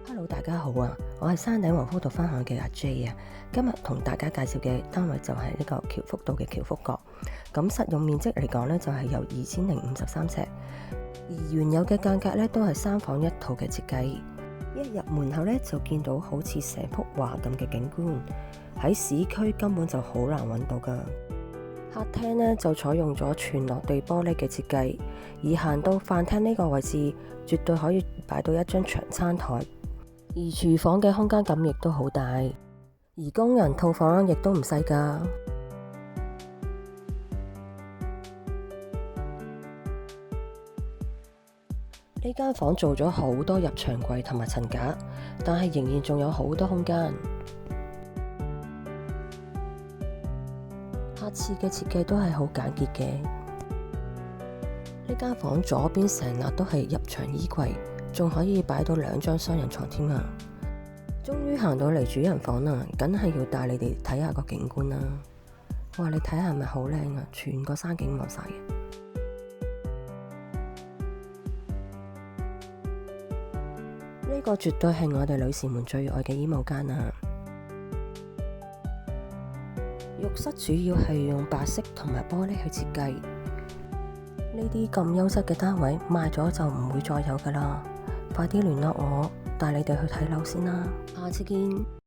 Hello，大家好啊！我係山頂皇福道分享嘅阿 J 啊。今日同大家介紹嘅單位就係呢個僑福道嘅僑福閣。咁實用面積嚟講呢，就係有2053尺，而原有嘅間隔呢，都係3房1套嘅設計。一入門口呢，就見到好似成幅畫咁嘅景觀，喺市區根本就好難揾到噶。客廳呢，就採用咗全落地玻璃嘅設計，而行到飯廳呢個位置，絕對可以擺到一張長餐台。而廚房嘅空間感亦都好大，而工人套房亦都唔細㗎。呢間房做咗好多入牆櫃同埋層架，但係仍然仲有好多空間。客廁嘅設計都係好簡潔嘅。呢間房左邊成笪都係入牆衣櫃，仲可以擺到2張雙人床添啊！終於行到嚟主人房啦，梗係要帶你哋睇下個景觀啦！哇，你睇下係咪好靚啊？全個山景望晒嘅。呢個絕對係我哋女士們最愛嘅衣帽間啊！浴室主要係用白色同埋玻璃去設計。呢啲咁優質嘅單位賣咗就唔會再有噶啦，快啲聯絡我，帶你哋去睇樓先啦，下次見。